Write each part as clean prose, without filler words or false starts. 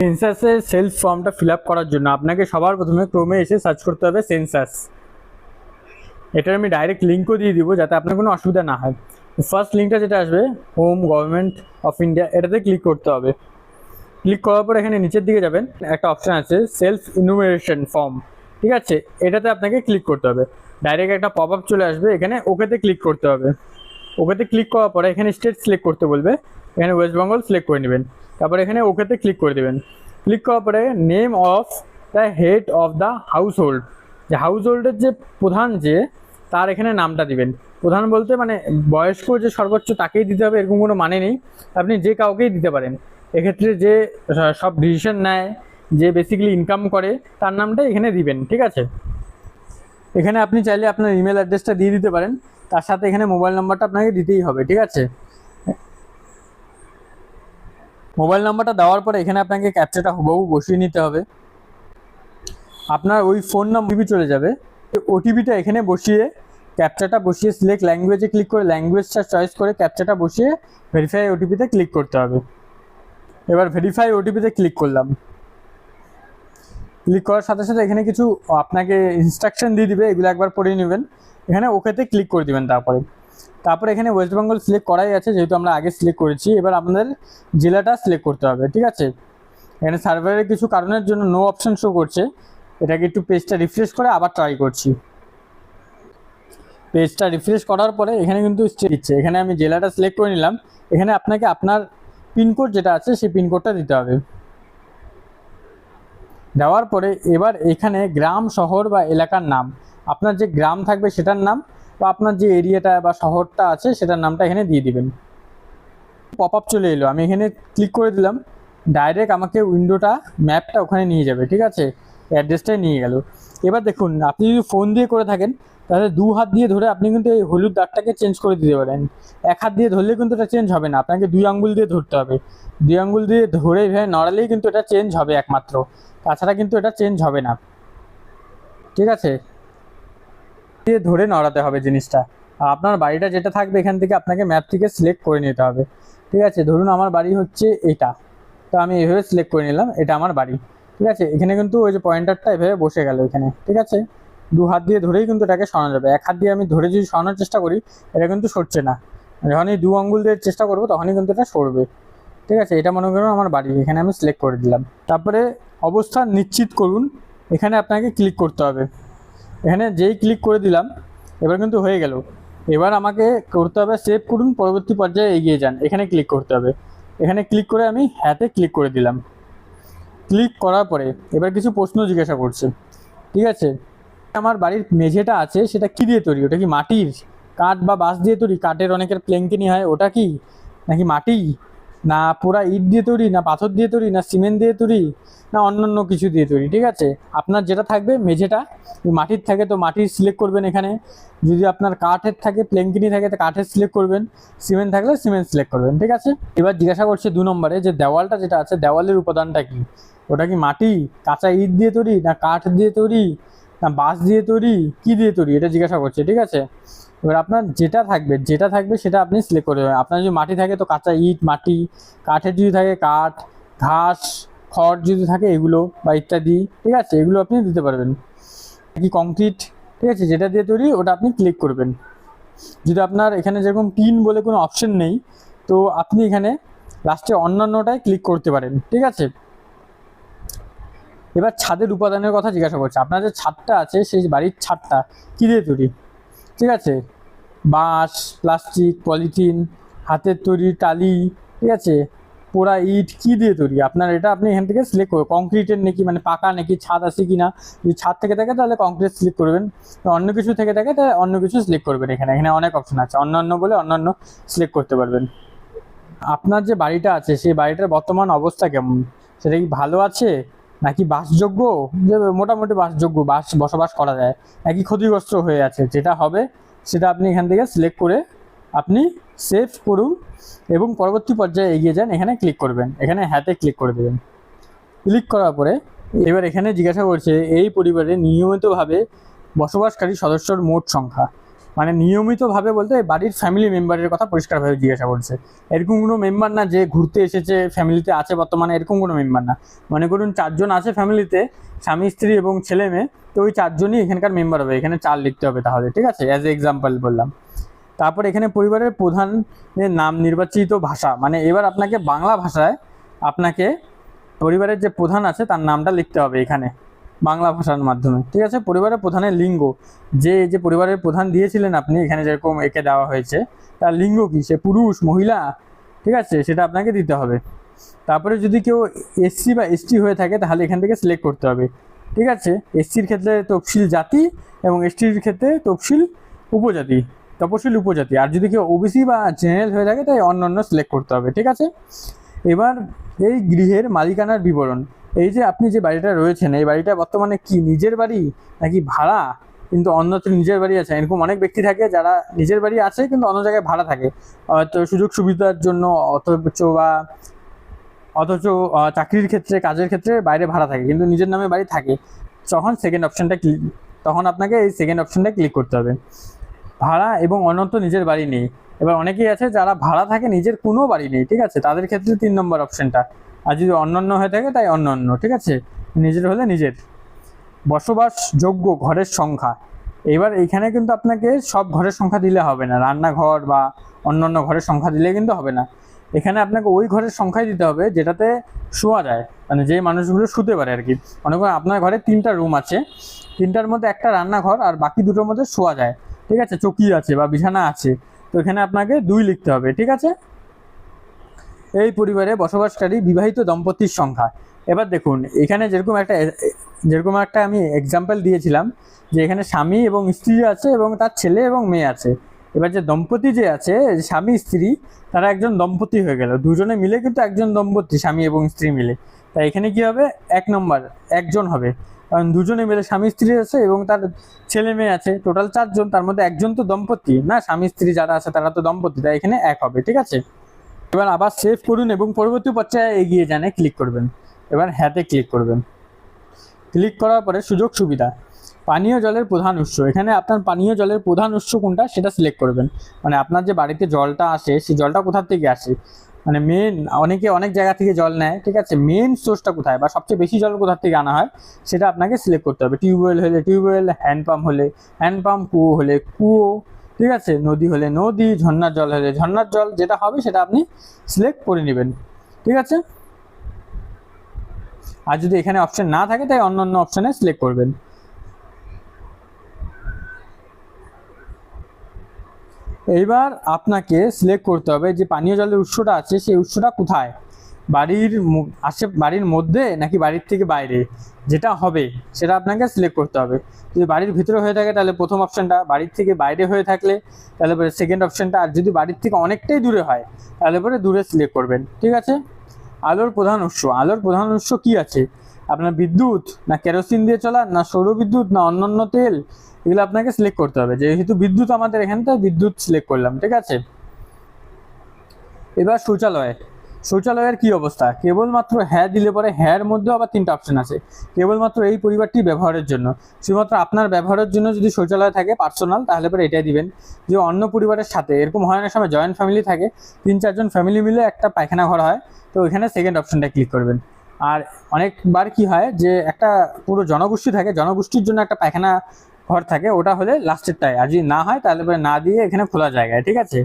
সেন্সাসের self ফর্মটা fill up করার জন্য আপনাকে সবার প্রথমে ক্রোমে এসে সার্চ করতে হবে সেন্সাস। এটার আমি ডাইরেক্ট লিঙ্কও দিয়ে দিব যাতে আপনার কোনো অসুবিধা না হয়। ফার্স্ট লিঙ্কটা যেটা আসবে হোম গভর্নমেন্ট অফ ইন্ডিয়া, এটাতে ক্লিক করতে হবে। ক্লিক করার পর এখানে নিচের দিকে যাবেন, একটা অপশান আছে সেলফ ইনুমেরেশন ফর্ম, ঠিক আছে, এটাতে আপনাকে ক্লিক করতে হবে। ডাইরেক্ট একটা পপ আপ চলে আসবে, এখানে ওকেতে ক্লিক করতে হবে। ওকেতে ক্লিক করার পরে এখানে স্টেট সিলেক্ট করতে বলবে, এখানে ওয়েস্ট বেঙ্গল সিলেক্ট করে নেবেন। তারপরে এখানে ওকেতে ক্লিক করে দেবেন। ক্লিক করার পরে name of the head of the house hold, যে হাউস হোল্ডের যে প্রধান, যে তার এখানে নামটা দিবেন। প্রধান বলতে মানে বয়স্ক যে সর্বোচ্চ তাকেই দিতে হবে এরকম কোনো মানে নেই, আপনি যে কাউকেই দিতে পারেন। এক্ষেত্রে যে সব ডিসিশন নেয়, যে বেসিক্যালি ইনকাম করে, তার নামটা এখানে দিবেন, ঠিক আছে। এখানে আপনি চাইলে আপনার ইমেল অ্যাড্রেসটা দিয়ে দিতে পারেন, তার সাথে এখানে মোবাইল নাম্বারটা আপনাকে দিতেই হবে, ঠিক আছে। মোবাইল নাম্বারটা দেওয়ার পরে এখানে আপনাকে ক্যাপচাটা হুবহু বসিয়ে নিতে হবে। আপনার ওই ফোন নাম্বার চলে যাবে, ওটিপিটা এখানে বসিয়ে ক্যাপচাটা বসিয়ে সিলেক্ট ল্যাঙ্গুয়েজে ক্লিক করে ল্যাঙ্গুয়েজটা চয়েস করে ক্যাপচাটা বসিয়ে ভেরিফাই ওটিপিতে ক্লিক করতে হবে। এবার ভেরিফাই ওটিপিতে ক্লিক করলাম। ক্লিক করার সাথে সাথে এখানে কিছু আপনাকে ইনস্ট্রাকশন দিয়ে দিবে, এগুলো একবার পড়ে নেবেন। এখানে ওকেতে ক্লিক করে দিবেন। তারপরে এখানে ওয়েস্ট বেঙ্গল সিলেক্ট করাই আছে, যেহেতু আমরা আগে সিলেক্ট করেছি। এবার আপনাদের জেলাটা সিলেক্ট করতে হবে, ঠিক আছে। এখানে সার্ভারের কিছু কারণের জন্য নো অপশন শো করছে, এটাকে একটু পেজটা রিফ্রেশ করে আবার ট্রাই করছি। পেজটা রিফ্রেশ করার পরে এখানে কিন্তু দিচ্ছে, এখানে আমি জেলাটা সিলেক্ট করে নিলাম। এখানে আপনাকে আপনার পিনকোড যেটা আছে সেই পিনকোডটা দিতে হবে। দেওয়ার পরে এবার এখানে গ্রাম, শহর বা এলাকার নাম, আপনার যে গ্রাম থাকবে সেটার নাম, বা আপনার যে এরিয়াটা বা শহরটা আছে সেটার নামটা এখানে দিয়ে দিবেন। পপ আপ চলে এলো, আমি এখানে ক্লিক করে দিলাম, ডাইরেক্ট আমাকে উইন্ডোটা ম্যাপটা ওখানে নিয়ে যাবে, ঠিক আছে, অ্যাড্রেসটাই নিয়ে গেল। এবার দেখুন, আপনি যদি ফোন দিয়ে করে থাকেন তাহলে 2 হাত দিয়ে ধরে আপনি কিন্তু এই হলুদ দাগটাকে চেঞ্জ করে দিতে পারেন। 1 হাত দিয়ে ধরলে কিন্তু এটা চেঞ্জ হবে না, আপনাকে 2 আঙ্গুল দিয়ে ধরতে হবে। 2 আঙ্গুল দিয়ে ধরে এভাবে নড়ালেই কিন্তু এটা চেঞ্জ হবে একমাত্র, তাছাড়া কিন্তু এটা চেঞ্জ হবে না, ঠিক আছে। দিয়ে ধরে নড়াতে হবে জিনিসটা। আর আপনার বাড়িটা যেটা থাকবে এখান থেকে আপনাকে ম্যাপ থেকে সিলেক্ট করে নিতে হবে, ঠিক আছে। ধরুন আমার বাড়ি হচ্ছে এটা, তো আমি এভাবে সিলেক্ট করে নিলাম, এটা আমার বাড়ি, ঠিক আছে। এখানে কিন্তু ওই যে পয়েন্টারটা এভাবে বসে গেল এখানে, ঠিক আছে। 2 হাত দিয়ে ধরেই কিন্তু এটাকে সরানো যাবে। 1 হাত দিয়ে আমি ধরে যদি সরানোর চেষ্টা করি এটা কিন্তু সরছে না, যখনই 2 আঙ্গুল দিয়ে চেষ্টা করবো তখনই কিন্তু এটা সরবে, ঠিক আছে। এটা মনে করুন আমার বাড়ি, এখানে আমি সিলেক্ট করে দিলাম। তারপরে অবস্থান নিশ্চিত করুন, এখানে আপনাকে ক্লিক করতে হবে। এখানে যেই ক্লিক করে দিলাম এবার কিন্তু হয়ে গেল। এবার আমাকে করতে হবে সেভ করুন, পরবর্তী পর্যায়ে এগিয়ে যান, এখানে ক্লিক করতে হবে। এখানে ক্লিক করে আমি হ্যাঁতে ক্লিক করে দিলাম। ক্লিক করার পরে এবার কিছু প্রশ্ন জিজ্ঞাসা করছে, ঠিক আছে। আমার বাড়ির মেঝেটা আছে সেটা কি দিয়ে তৈরি, ওটা কি মাটির, কাঠ বা বাঁশ দিয়ে তৈরি? কাঠের অনেকের প্ল্যাঙ্কেনি হয়, ওটা কি নাকি মাটি, না পোড়া ইট দিয়ে তৈরি, না পাথর দিয়ে তৈরি, না সিমেন্ট দিয়ে তৈরি, না অন্যান্য কিছু দিয়ে তৈরি, ঠিক আছে। আপনার যেটা থাকবে মেঝেটা মাটির থাকে তো মাটির সিলেক্ট করবেন এখানে। যদি আপনার কাঠের থাকে, প্ল্যাঙ্কেনি থাকে, তো কাঠের সিলেক্ট করবেন। সিমেন্ট থাকলে সিমেন্ট সিলেক্ট করবেন, ঠিক আছে। এবার জিজ্ঞাসা করছে 2 নম্বরে যে দেওয়ালটা যেটা আছে দেওয়ালের উপাদানটা কি, ওটা কি মাটি, কাঁচা ইট দিয়ে তৈরি, না কাঠ দিয়ে তৈরি, না বাঁশ দিয়ে তৈরি, কি দিয়ে তৈরি, এটা জিজ্ঞাসা করছে, ঠিক আছে। এবার আপনার যেটা থাকবে সেটা আপনি সিলেক্ট করে দেবেন। আপনার যদি মাটি থাকে তো কাঁচা ইট মাটি, কাঠের যদি থাকে কাঠ, ঘাস, খড় যদি থাকে এগুলো বা ইত্যাদি, ঠিক আছে, এগুলো আপনি দিতে পারবেন। কি কংক্রিট, ঠিক আছে, যেটা দিয়ে তৈরি ওটা আপনি ক্লিক করবেন। যদি আপনার এখানে যেরকম পিন বলে কোনো অপশন নেই, তো আপনি এখানে লাস্টে অন্যান্যটায় ক্লিক করতে পারেন, ঠিক আছে। এবার ছাদের উপাদানের কথা জিজ্ঞাসা করছে, আপনার যে ছাদটা আছে সেই বাড়ির ছাদটা কী দিয়ে তৈরি, ঠিক আছে, বাঁশ, প্লাস্টিক, পলিথিন, হাতের তৈরি টালি, ঠিক আছে, পোড়া ইট, কী দিয়ে তৈরি আপনার, এটা আপনি এখান থেকে সিলেক্ট করবেন। কংক্রিটের নাকি, মানে পাকা নাকি, ছাদ আছে কি না, যদি ছাদ থেকে থাকে তাহলে কংক্রিট সিলেক্ট করবেন, অন্য কিছু থেকে থাকে তাহলে অন্য কিছু সিলেক্ট করবেন। এখানে অনেক অপশন আছে, অন্যান্য বলে অন্যান্য সিলেক্ট করতে পারবেন। আপনার যে বাড়িটা আছে সেই বাড়িটার বর্তমান অবস্থা কেমন, সেটা কি ভালো আছে নাকি বাসযোগ্য, যে মোটামুটি বাসযোগ্য, বসবাস করা যায়, নাকি ক্ষতিগ্রস্ত হয়ে আছে, যেটা হবে সেটা আপনি এখান থেকে সিলেক্ট করে আপনি সেভ করুন এবং পরবর্তী পর্যায়ে এগিয়ে যান, এখানে ক্লিক করবেন। এখানে হ্যাঁতে ক্লিক করে দেবেন। ক্লিক করার পরে এবার এখানে জিজ্ঞাসা করছে এই পরিবারে নিয়মিতভাবে বসবাসকারী সদস্যর মোট সংখ্যা। মানে নিয়মিতভাবে বলতে বাড়ির ফ্যামিলি মেম্বারের কথা পরিষ্কারভাবে জিজ্ঞাসা করছে। এরকম কোনো মেম্বার না যে ঘুরতে এসেছে, ফ্যামিলিতে আছে বর্তমানে, এরকম কোনো মেম্বার না। মনে করুন 4 জন আছে ফ্যামিলিতে, স্বামী স্ত্রী এবং ছেলে মেয়ে, তো ওই 4 জনই এখানকার মেম্বার হবে। এখানে 4 লিখতে হবে তাহলে, ঠিক আছে, অ্যাজ এ এক্সাম্পল বললাম। তারপর এখানে পরিবারের প্রধানের নাম, নির্বাচিত ভাষা, মানে এবার আপনাকে বাংলা ভাষায় আপনাকে পরিবারের যে প্রধান আছে তার নামটা লিখতে হবে এখানে বাংলা ভাষার মাধ্যমে, ঠিক আছে। পরিবারের প্রধানের লিঙ্গ, যে পরিবারের প্রধান দিয়েছিলেন আপনি, এখানে যেরকম একে দেওয়া হয়েছে, তার লিঙ্গ কি, সে পুরুষ মহিলা, ঠিক আছে, সেটা আপনাকে দিতে হবে। তারপরে যদি কেউ এসসি বা এসটি হয়ে থাকে তাহলে এখান থেকে সিলেক্ট করতে হবে, ঠিক আছে। এসসির ক্ষেত্রে তফসিল জাতি এবং এসটির ক্ষেত্রে তফসিল উপজাতি, তপশিল উপজাতি। আর যদি কেউ ওবিসি বা জেনারেল হয়ে থাকে তাই অন্য সিলেক্ট করতে হবে, ঠিক আছে। এবার এই গৃহের মালিকানার বিবরণ, এই যে আপনি যে বাড়িটা রয়েছেন, এই বাড়িটা বর্তমানে কি নিজের বাড়ি নাকি ভাড়া, কিন্তু অন্যত্র নিজের বাড়ি আছে। এরকম অনেক ব্যক্তি থাকে যারা নিজের বাড়ি আছে কিন্তু অন্য জায়গায় ভাড়া থাকে, তো সুযোগ সুবিধার জন্য অথচ চাকরির ক্ষেত্রে, কাজের ক্ষেত্রে বাইরে ভাড়া থাকে কিন্তু নিজের নামে বাড়ি থাকে। তখন আপনাকে এই সেকেন্ড অপশনটা ক্লিক করতে হবে। ভাড়া এবং অন্যত্র নিজের বাড়ি নেই। এবার অনেকেই আছে যারা ভাড়া থাকে, নিজের কোনো বাড়ি নেই, ঠিক আছে, তাদের ক্ষেত্রে 3 নম্বর অপশনটা। আর যদি অন্যান্য হয়ে থাকে তাই অন্যান্য, ঠিক আছে, নিজের হলে নিজের। বসবাসযোগ্য ঘরের সংখ্যা, এবার এইখানে কিন্তু আপনাকে সব ঘরের সংখ্যা দিলে হবে না, রান্নাঘর বা অন্যান্য ঘরের সংখ্যা দিলে কিন্তু হবে না। এখানে আপনাকে ওই ঘরের সংখ্যাই দিতে হবে যেটাতে শোয়া যায়, মানে যে মানুষগুলো শুতে পারে আর কি। মনে করেন আপনার ঘরে 3টা রুম আছে, 3টার মধ্যে একটা রান্নাঘর আর বাকি 2টোর মধ্যে শোয়া যায়, ঠিক আছে, চৌকি আছে বা বিছানা আছে, তো এখানে আপনাকে 2 লিখতে হবে, ঠিক আছে। এই পরিবারে বসবাসকারী বিবাহিত দম্পতির সংখ্যা। এবার দেখুন এখানে যেরকম একটা আমি এক্সাম্পল দিয়েছিলাম যে এখানে স্বামী এবং স্ত্রী আছে এবং তার ছেলে এবং মেয়ে আছে। এবার যে দম্পতি যে আছে, স্বামী স্ত্রী, তারা একজন দম্পতি হয়ে গেল, দুজনে মিলে কিন্তু একজন দম্পতি, স্বামী এবং স্ত্রী মিলে। তাই এখানে কি হবে, 1 নম্বর একজন হবে, কারণ দুজনে মিলে স্বামী স্ত্রী আছে এবং তার ছেলে মেয়ে আছে, টোটাল 4 জন, তার মধ্যে একজন তো দম্পতি না, স্বামী স্ত্রী যারা আছে তারা তো দম্পতি, তাই এখানে 1 হবে, ঠিক আছে। এবার আবার সেভ করুন এবং পরবর্তী পর্যায়ে এগিয়ে যান ক্লিক করবেন। এবার হ্যাঁতে ক্লিক করবেন। ক্লিক করার পরে সুযোগ সুবিধা, পানীয় জলের প্রধান উৎস, এখানে আপনার পানীয় জলের প্রধান উৎস কোনটা সেটা সিলেক্ট করবেন। মানে আপনার যে বাড়িতে জলটা আসে সেই জলটা কোথা থেকে আসে, মানে মেন, অনেকে অনেক জায়গা থেকে জল নেয়, ঠিক আছে, মেন সোর্সটা কোথায় বা সবচেয়ে বেশি জল কোথা থেকে আনা হয় সেটা আপনাকে সিলেক্ট করতে হবে। টিউবওয়েল হলে টিউবওয়েল, হ্যান্ডপাম্প হলে হ্যান্ডপাম্প, কুয়ো হলে কুয়ো, ঠিক আছে, নদী হলে নদী, ঝর্ণার জল হলে ঝর্ণার জল, যেটা হবে সেটা আপনি সিলেক্ট করে নেবেন, ঠিক আছে। আর যদি এখানে অপশন না থাকে তাই অন্য অপশনে সিলেক্ট করবেন। এইবার আপনাকে সিলেক্ট করতে হবে যে পানীয় জলের উৎসটা আছে সেই উৎসটা কোথায়, বাড়ির মধ্যে নাকি বাড়ির থেকে বাইরে, যেটা হবে সেটা আপনাকে সিলেক্ট করতে হবে। যদি বাড়ির ভিতরে হয়ে থাকে তাহলে প্রথম অপশনটা, বাড়ির থেকে বাইরে হয়ে থাকলে তাহলে পরে সেকেন্ড অপশনটা, আর যদি বাড়ির থেকে অনেকটাই দূরে হয় তাহলে পরে দূরে সিলেক্ট করবেন, ঠিক আছে। আলোর প্রধান উৎস, আলোর প্রধান উৎস কি আছে, আপনার বিদ্যুৎ না কেরোসিন দিয়ে চলা, না সৌর বিদ্যুৎ, না অন্যান্য তেল, এগুলো আপনাকে সিলেক্ট করতে হবে। যেহেতু বিদ্যুৎ আমাদের এখানে, তাই বিদ্যুৎ সিলেক্ট করলাম, ঠিক আছে। এবার শৌচালয়ের কি অবস্থা, কেবলমাত্র হ্যাঁ দিলে পরে হ্যাঁর মধ্যে আবার 3টা অপশন আছে। কেবলমাত্র এই পরিবারটি ব্যবহারের জন্য, শুধুমাত্র আপনার ব্যবহারের জন্য যদি শৌচালয় থাকে পার্সোনাল তাহলে পরে এটাই দিবেন। যে অন্য পরিবারের সাথে, এরকম হয় না সময় জয়েন্ট ফ্যামিলি থাকে, 3-4 জন ফ্যামিলি মিলে একটা পায়খানা ঘর হয়, তো ওইখানে সেকেন্ড অপশনটা ক্লিক করবেন। আর অনেকবার কি হয় যে একটা পুরো জনগোষ্ঠী থাকে, জনগোষ্ঠীর জন্য একটা পায়খানা ঘর থাকে, ওটা হলে লাস্টেরটায়, আর যদি না হয় তাহলে পরে না দিয়ে এখানে খোলা জায়গায়, ঠিক আছে।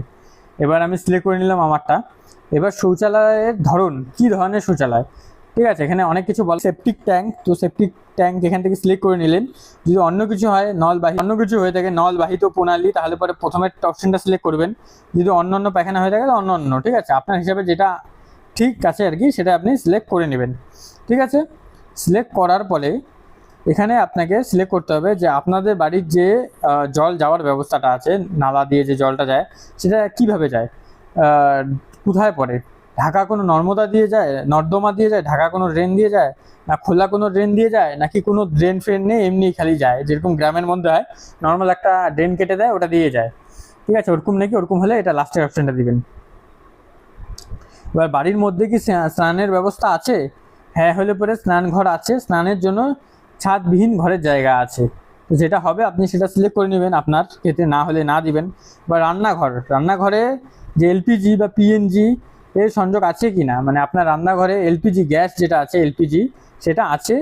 এবার আমি সিলেক্ট করে নিলাম আমারটা। এবার শৌচালয়ের ধরন, কি ধরনের শৌচালয়, ঠিক আছে, এখানে অনেক কিছু বলে। সেপটিক ট্যাঙ্ক, তো সেপটিক ট্যাঙ্ক এখান থেকে সিলেক্ট করে নিলেন। যদি অন্য কিছু হয় অন্য কিছু হয়ে থাকে নলবাহিত প্রণালী, তাহলে পরে প্রথমের অপশনটা সিলেক্ট করবেন। যদি অন্য পায়খানা হয়ে থাকে তাহলে অন্য, ঠিক আছে, আপনার হিসাবে যেটা ঠিক আছে আর কি সেটা আপনি সিলেক্ট করে নেবেন, ঠিক আছে। সিলেক্ট করার পরে এখানে আপনাকে সিলেক্ট করতে হবে যে আপনাদের বাড়ির যে জল যাওয়ার ব্যবস্থাটা আছে, নালা দিয়ে যে জলটা যায় সেটা কিভাবে যায়, কোথায় পড়ে, ঢাকা কোনো নর্মদা দিয়ে যায়, নর্দমা দিয়ে যায়, ঢাকা কোনো ড্রেন দিয়ে যায়, না খোলা কোনো ড্রেন দিয়ে যায়, নাকি কোনো ড্রেন ফ্রেন নেই এমনি খালি যায়, যেরকম গ্রামের মধ্যে হয় নর্মাল একটা ড্রেন কেটে দেয় ওটা দিয়ে যায়, ঠিক আছে, ওরকম নাকি, ওরকম হলে এটা লাস্টের অপশনটা দিবেন। এবার বাড়ির মধ্যে কি স্নানের ব্যবস্থা আছে, হ্যাঁ হলে পরে স্নান ঘর আছে, স্নানের জন্য ছাদবিহীন ঘরের জায়গা আছে, তো যেটা হবে আপনি সেটা সিলেক্ট করে নেবেন, আপনার ক্ষেত্রে না হলে না দিবেন। বা রান্নাঘরে যে এলপিজি বা পিএনজি এর সংযোগ আছে কি না, মানে আপনার রান্নাঘরে এলপিজি গ্যাস যেটা আছে এলপিজি সেটা আছে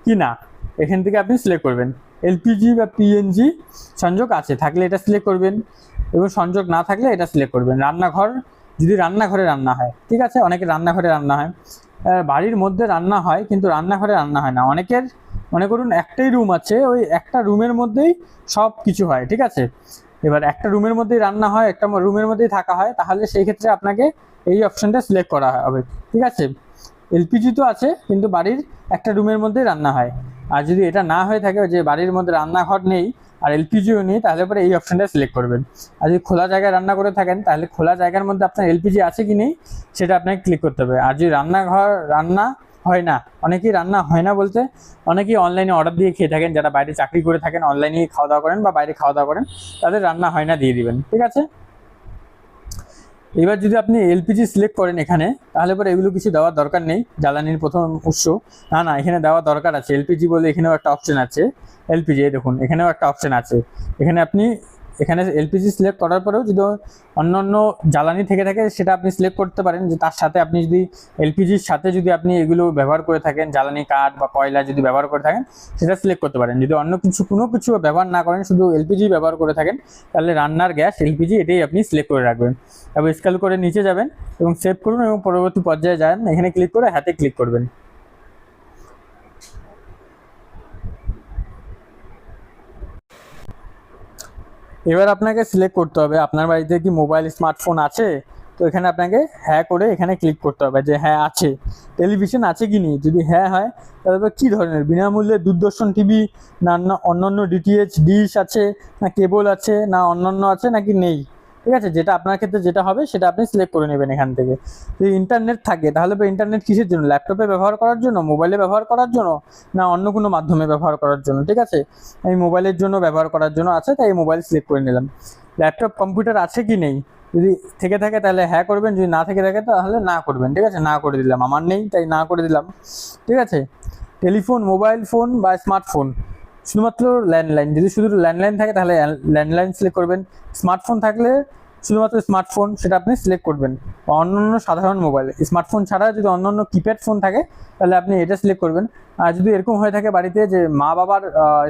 কি না, এখান থেকে আপনি সিলেক্ট করবেন। এলপিজি বা পিএনজি সংযোগ আছে থাকলে এটা সিলেক্ট করবেন, এবং সংযোগ না থাকলে এটা সিলেক্ট করবেন। রান্নাঘর যদি রান্নাঘরে রান্না হয়, ঠিক আছে, অনেকের রান্নাঘরে রান্না হয়, বাড়ির মধ্যে রান্না হয় কিন্তু রান্নাঘরে রান্না হয় না। অনেকের মনে করুন একটাই রুম আছে, ওই একটা রুমের মধ্যেই সব কিছু হয়, ঠিক আছে। এবার একটা রুমের মধ্যেই রান্না হয়, একটা রুমের মধ্যেই থাকা হয়, তাহলে সেই ক্ষেত্রে আপনাকে এই অপশনটা সিলেক্ট করা হবে, ঠিক আছে। এলপিজি তো আছে কিন্তু বাড়ির একটা রুমের মধ্যেই রান্না হয়। আর যদি এটা না হয়ে থাকে যে বাড়ির মধ্যে রান্নাঘর নেই আর এলপিজিও নেই, তাহলে পরে এই অপশনটা সিলেক্ট করবেন। আর যদি খোলা জায়গায় রান্না করে থাকেন তাহলে খোলা জায়গার মধ্যে আপনার এলপিজি আছে কি নেই সেটা আপনাকে ক্লিক করতে হবে। আর যদি রান্না হয় না, অনেকেই রান্না হয় না বলতে অনেকেই অনলাইনে অর্ডার দিয়ে খেয়ে থাকেন, যারা বাইরে চাকরি করে থাকেন অনলাইনে খাওয়া দাওয়া করেন বা বাইরে খাওয়া দাওয়া করেন, তাদের রান্না হয় না দিয়ে দিবেন, ঠিক আছে। এবার যদি আপনি এলপিজি সিলেক্ট করেন এখানে, তাহলে পরে এগুলো কিছু দেওয়ার দরকার নেই, জ্বালানির প্রথম উৎস না এখানে দেওয়া দরকার আছে। এলপিজি বলে এখানেও একটা অপশন আছে, এলপিজি দেখুন এখানেও একটা অপশন আছে। এখানে এলপিজি সিলেক্ট করার পরেও যদি অন্য জ্বালানি থেকে থাকে সেটা আপনি সিলেক্ট করতে পারেন, যে তার সাথে আপনি যদি এলপিজির সাথে যদি আপনি এগুলো ব্যবহার করে থাকেন, জ্বালানি কাঠ বা কয়লা যদি ব্যবহার করে থাকেন সেটা সিলেক্ট করতে পারেন। যদি অন্য কোনো কিছু ব্যবহার না করেন, শুধু এলপিজি ব্যবহার করে থাকেন, তাহলে রান্নার গ্যাস এলপিজি এটাই আপনি সিলেক্ট করে রাখবেন। তারপর স্কেল করে নিচে যাবেন এবং সেভ করুন এবং পরবর্তী পর্যায়ে যান, এখানে ক্লিক করে হাতে ক্লিক করবেন। এবার আপনাকে সিলেক্ট করতে হবে আপনার বাড়িতে কি মোবাইল স্মার্টফোন আছে। তো এখানে আপনাকে হ্যাঁ করে এখানে ক্লিক করতে হবে যে হ্যাঁ আছে। টেলিভিশন আছে কি নেই, যদি হ্যাঁ হয় তাহলে কী ধরনের বিনামূল্যে দূরদর্শন টিভি, না অন্যান্য ডিটিএইচ ডিশ আছে, না কেবল আছে, না অন্যান্য আছে নাকি নেই, ঠিক আছে। যেটা আপনার ক্ষেত্রে যেটা হবে সেটা আপনি সিলেক্ট করে নেবেন এখান থেকে। যদি ইন্টারনেট থাকে তাহলে ইন্টারনেট কিসের জন্য, ল্যাপটপে ব্যবহার করার জন্য, মোবাইলে ব্যবহার করার জন্য, না অন্য কোনো মাধ্যমে ব্যবহার করার জন্য, ঠিক আছে। আমি মোবাইলের জন্য ব্যবহার করার জন্য আছে, তাই মোবাইল সিলেক্ট করে নিলাম। ল্যাপটপ কম্পিউটার আছে কি নেই, যদি থেকে থাকে তাহলে হ্যাঁ করবেন, যদি না থেকে থাকে তাহলে না করবেন, ঠিক আছে। না করে দিলাম, আমার নেই তাই না করে দিলাম, ঠিক আছে। টেলিফোন, মোবাইল ফোন বা স্মার্টফোন, শুধুমাত্র ল্যান্ডলাইন, যদি শুধু ল্যান্ডলাইন থাকে তাহলে ল্যান্ডলাইন সিলেক্ট করবেন। স্মার্টফোন থাকলে শুধুমাত্র স্মার্টফোন সেটা আপনি সিলেক্ট করবেন। অন্যান্য সাধারণ মোবাইল, স্মার্টফোন ছাড়া যদি অন্যান্য কিপ্যাড ফোন থাকে তাহলে আপনি এটা সিলেক্ট করবেন। আর যদি এরকম হয়ে থাকে বাড়িতে যে মা বাবার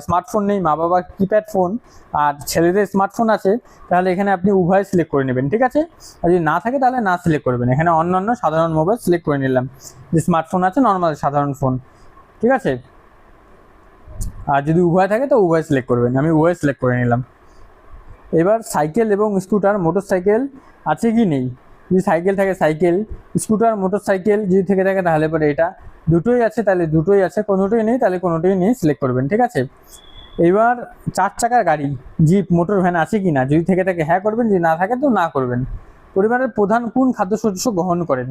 স্মার্টফোন নেই, মা বাবার কিপ্যাড ফোন আর ছেলেদের স্মার্টফোন আছে, তাহলে এখানে আপনি উভয় সিলেক্ট করে নেবেন, ঠিক আছে। আর যদি না থাকে তাহলে না সিলেক্ট করবেন। এখানে অন্যান্য সাধারণ মোবাইল সিলেক্ট করে নিলাম, যে স্মার্টফোন আছে নর্মাল সাধারণ ফোন, ঠিক আছে। আর যদি উভয় থাকে তো উভয় সিলেক্ট করবেন, আমি উভয় সিলেক্ট করে নিলাম। এবার সাইকেল এবং স্কুটার, মোটর সাইকেল আছে কি নেই, যদি সাইকেল থাকে সাইকেল, স্কুটার, মোটর সাইকেল যদি থেকে থাকে তাহলে পরে এটা দুটোই আছে তাহলে দুটোই আছে, কোনোটোই নেই তাহলে কোনোটোই নেই সিলেক্ট করবেন, ঠিক আছে। এবার 4 চাকার গাড়ি, জিপ, মোটর ভ্যান আছে কি না, যদি থেকে থাকে হ্যাঁ করবেন, যদি না থাকে তো না করবেন। পরিবারের প্রধান কোন খাদ্যশস্য গ্রহণ করেন,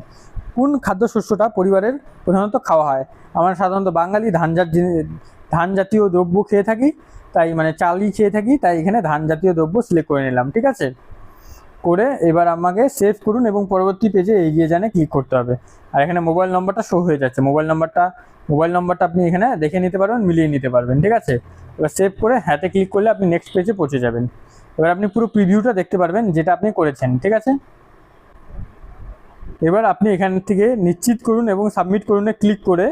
কোন খাদ্যশস্যটা পরিবারের প্রধানত খাওয়া হয়। আমরা সাধারণত বাঙালি ধান জাতীয় দ্রব্য খেয়ে থাকি, তাই মানে চালই খেয়ে থাকি, তাই এখানে ধান জাতীয় দ্রব্য সিলেক্ট করে নিলাম, ঠিক আছে। করে এবার আমাকে সেভ করুন এবং পরবর্তী পেজে এগিয়ে জানে ক্লিক করতে হবে। আর এখানে মোবাইল নম্বরটা শো হয়ে যাচ্ছে, মোবাইল নম্বরটা আপনি এখানে দেখে নিতে পারবেন, মিলিয়ে নিতে পারবেন, ঠিক আছে। এবার সেভ করে হ্যাঁতে ক্লিক করলে আপনি নেক্সট পেজে পৌঁছে যাবেন। এবার আপনি পুরো প্রিভিউটা দেখতে পারবেন যেটা আপনি করেছেন, ঠিক আছে। এবার আপনি এখান থেকে নিশ্চিত করুন এবং সাবমিট করুনে ক্লিক করে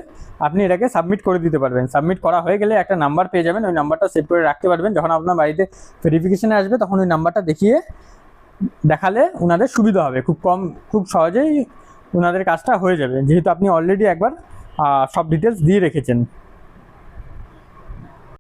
আপনি এটাকে সাবমিট করে দিতে পারবেন। সাবমিট করা হয়ে গেলে একটা নাম্বার পেয়ে যাবেন, ওই নাম্বারটা সেভ করে রাখতে পারবেন। যখন আপনার বাড়িতে ভেরিফিকেশানে আসবে তখন ওই নাম্বারটা দেখালে ওনাদের সুবিধা হবে, খুব সহজেই ওনাদের কাজটা হয়ে যাবে, যেহেতু আপনি অলরেডি একবার সব ডিটেলস দিয়ে রেখেছেন।